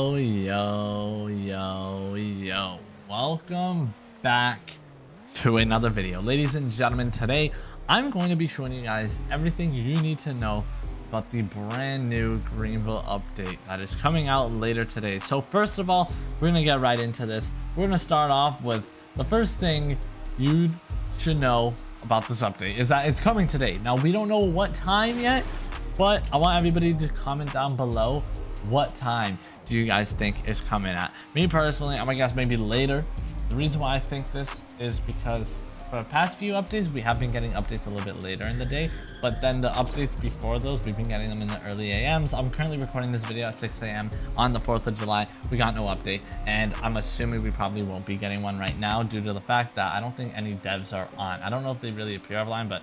Oh, yo. Welcome back to another video. Ladies and gentlemen, today I'm going to be showing you guys everything you need to know about the brand new Greenville update that is coming out later today. So first of all, we're going to get right into this. We're going to start off with the first thing you should know about this update is that it's coming today. Now, we don't know what time yet, but I want everybody to comment down below what time do you guys think is coming at. Me personally, I'm gonna guess maybe later. The reason why I think this is because for the past few updates, we have been getting updates a little bit later in the day, but then the updates before those, we've been getting them in the early AMs. I'm currently recording this video at 6 a.m. on the 4th of July. We got no update, and I'm assuming we probably won't be getting one right now due to the fact that I don't think any devs are on. I don't know if they really appear offline, but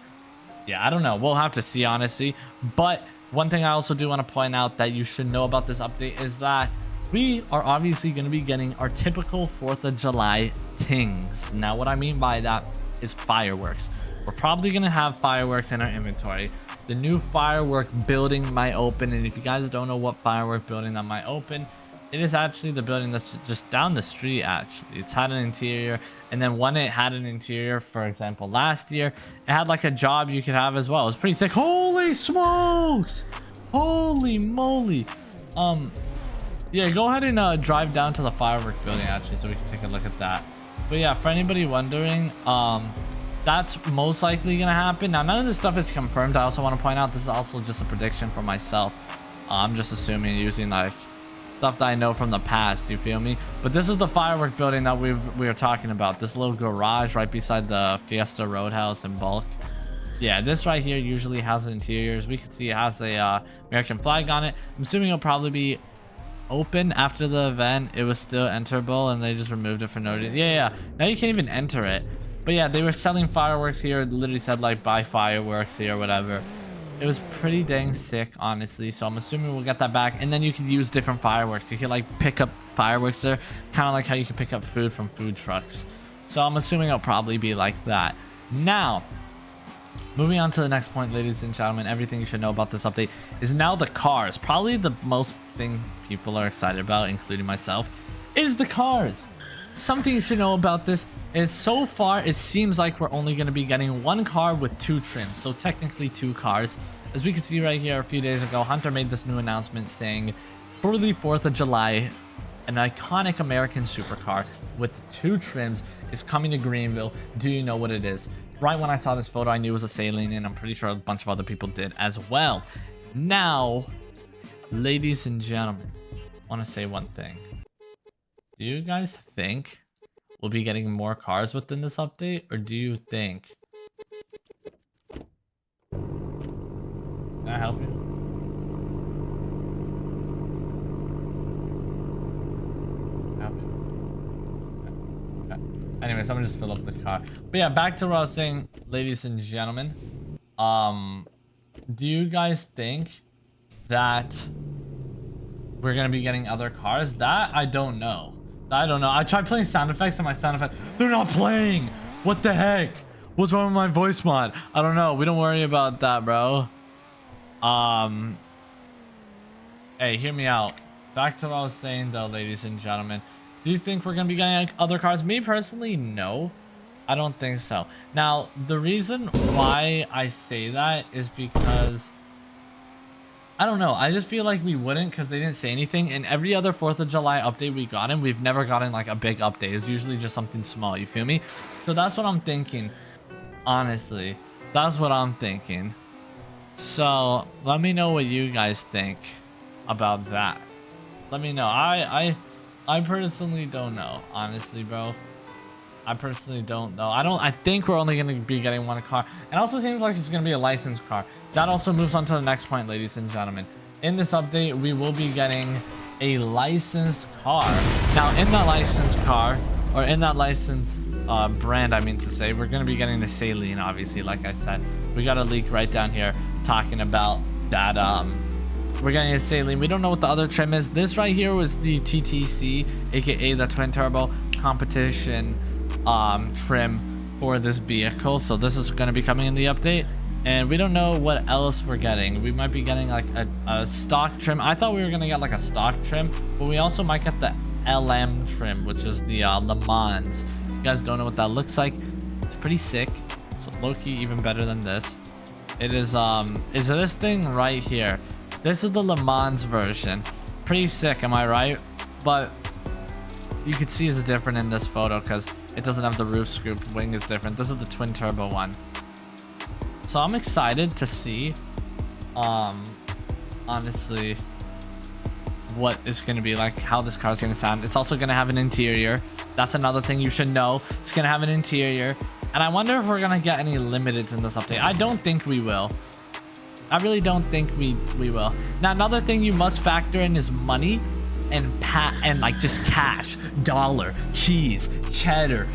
yeah, I don't know. We'll have to see, honestly. But one thing I also do want to point out that you should know about this update is that we are obviously going to be getting our typical 4th of July tings. Now, what I mean by that is fireworks. We're probably going to have fireworks in our inventory. The new firework building might open, and if you guys don't know what firework building that might open, it is actually the building that's just down the street. Actually, it's had an interior, and then when it had an interior, for example last year, it had like a job you could have as well. It was pretty sick. Holy smokes, holy moly. Yeah, go ahead and drive down to the firework building actually, so we can take a look at that. But yeah, for anybody wondering, that's most likely gonna happen. Now, none of this stuff is confirmed. I also want to point out this is also just a prediction for myself. I'm just assuming using like stuff that I know from the past, you feel me? But this is the firework building that we were talking about. This little garage right beside the Fiesta Roadhouse in Bulk. Yeah, this right here usually has interiors. We can see it has a American flag on it. I'm assuming it'll probably be open after the event. It was still enterable and they just removed it for no reason. Yeah, now you can't even enter it. But yeah, they were selling fireworks here. It literally said like buy fireworks here or whatever. It was pretty dang sick, honestly. So I'm assuming we'll get that back, and then you could use different fireworks. You could like pick up fireworks there, kind of like how you can pick up food from food trucks. So I'm assuming it'll probably be like that. Now, moving on to the next point, ladies and gentlemen, everything you should know about this update is now the cars. Probably the most thing people are excited about, including myself, is the cars. Something you should know about this is so far it seems like we're only going to be getting one car with two trims, so technically two cars. As we can see right here, a few days ago, Hunter made this new announcement saying for the 4th of July, an iconic American supercar with two trims is coming to Greenville. Do you know what it is? Right when I saw this photo, I knew it was a Saline, and I'm pretty sure a bunch of other people did as well. Now, ladies and gentlemen, I want to say one thing. Do you guys think we'll be getting more cars within this update, or do you think... Can I help you? Okay. Anyways, I'm gonna just fill up the car. But yeah, back to what I was saying, ladies and gentlemen. Do you guys think that we're gonna be getting other cars? That I don't know. I tried playing sound effects and my sound effects, they're not playing. What the heck? What's wrong with my voice mod? I don't know. We don't worry about that, bro. Hey, hear me out. Back to what I was saying though, ladies and gentlemen. Do you think we're gonna be getting like, other cars? Me personally, no. I don't think so. Now, the reason why I say that is because I don't know. I just feel like we wouldn't, because they didn't say anything. And every other 4th of July update we got in, we've never gotten like a big update. It's usually just something small. You feel me? So that's what I'm thinking. Honestly, that's what I'm thinking. So let me know what you guys think about that. Let me know. I personally don't know. Honestly, bro. I personally don't know. I think we're only going to be getting one car. It also seems like it's going to be a licensed car. That also moves on to the next point, ladies and gentlemen. In this update, we will be getting a licensed car. Now, in that licensed car, or in that licensed brand, I mean to say, we're going to be getting the Saline, obviously, like I said. We got a leak right down here talking about that we're getting a Saline. We don't know what the other trim is. This right here was the TTC, aka the twin turbo competition trim for this vehicle. So this is going to be coming in the update. And we don't know what else we're getting. We might be getting like a stock trim. I thought we were gonna get like a stock trim, but we also might get the LM trim, which is the Le Mans. If you guys don't know what that looks like, it's pretty sick. It's low-key even better than this. It is this thing right here. This is the Le Mans version. Pretty sick, am I right? But you can see it's different in this photo because it doesn't have the roof scoop. Wing is different. This is the twin turbo one. So I'm excited to see, honestly, what it's going to be like, how this car is going to sound. It's also going to have an interior. That's another thing you should know. It's going to have an interior. And I wonder if we're going to get any limiteds in this update. I don't think we will. I really don't think we will. Now, another thing you must factor in is money and like just cash, dollar, cheese, cheddar,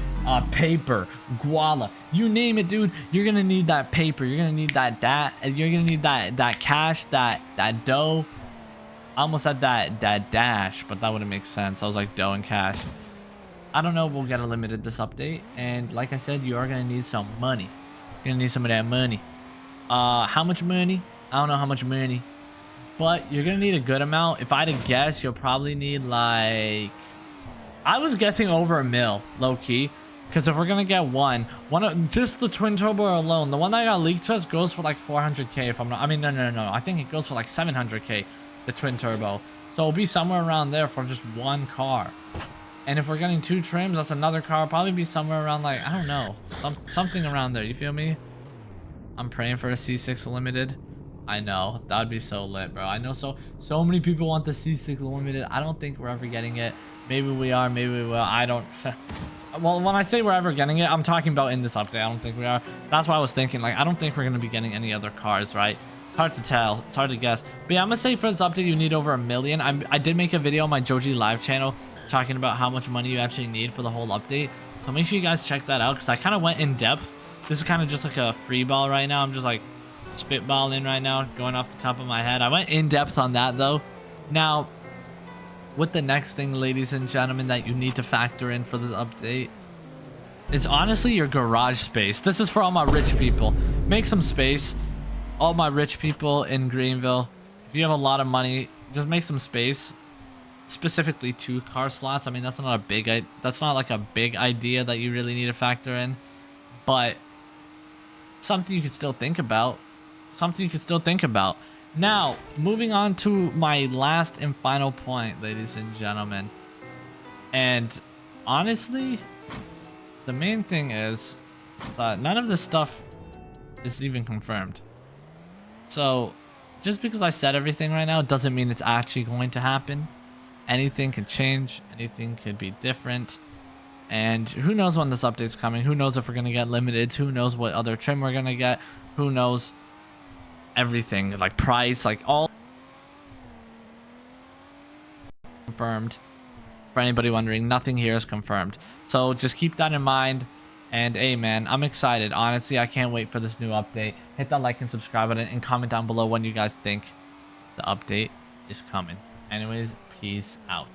paper, guala, you name it, dude. You're gonna need that paper. You're gonna need that you're gonna need that cash, that dough. I almost said that dash, but that wouldn't make sense. I was like dough and cash. I don't know if we'll get a limited this update, and like I said, you are gonna need some money. You're gonna need some of that money. How much money? I don't know how much money, but you're gonna need a good amount. If I had to guess, you'll probably need like, I was guessing over $1 million, low key. Because if we're gonna get one of just the twin turbo alone, the one that got leaked to us goes for like 400k. If I'm not, I mean, no. I think it goes for like 700k, the twin turbo. So it'll be somewhere around there for just one car. And if we're getting 2 trims, that's another car. Probably be somewhere around like, I don't know, something around there. You feel me? I'm praying for a C6 limited. I know that would be so lit, bro. I know so many people want the C6 limited. I don't think we're ever getting it. Maybe we are, maybe we will. I don't. Well, when I say we're ever getting it, I'm talking about in this update. I don't think we are. That's why I was thinking, like, I don't think we're going to be getting any other cars, right? It's hard to tell. It's hard to guess. But yeah, I'm going to say for this update, you need over $1 million. I did make a video on my JoJewyd live channel talking about how much money you actually need for the whole update. So make sure you guys check that out because I kind of went in depth. This is kind of just like a free ball right now. I'm just like spitballing right now, going off the top of my head. I went in depth on that, though. Now, with the next thing, ladies and gentlemen, that you need to factor in for this update, it's honestly your garage space. This is for all my rich people. Make some space. All my rich people in Greenville, if you have a lot of money, just make some space. Specifically 2 car slots. I mean, that's not like a big idea that you really need to factor in, but something you could still think about. Now, moving on to my last and final point, ladies and gentlemen. And honestly, the main thing is that none of this stuff is even confirmed. So, just because I said everything right now doesn't mean it's actually going to happen. Anything could change. Anything could be different. And who knows when this update's coming? Who knows if we're going to get limiteds? Who knows what other trim we're going to get? Who knows everything? Like price, like all confirmed. For anybody wondering, nothing here is confirmed. So just keep that in mind. And hey, man, I'm excited. Honestly, I can't wait for this new update. Hit that like and subscribe button and comment down below when you guys think the update is coming. Anyways, peace out.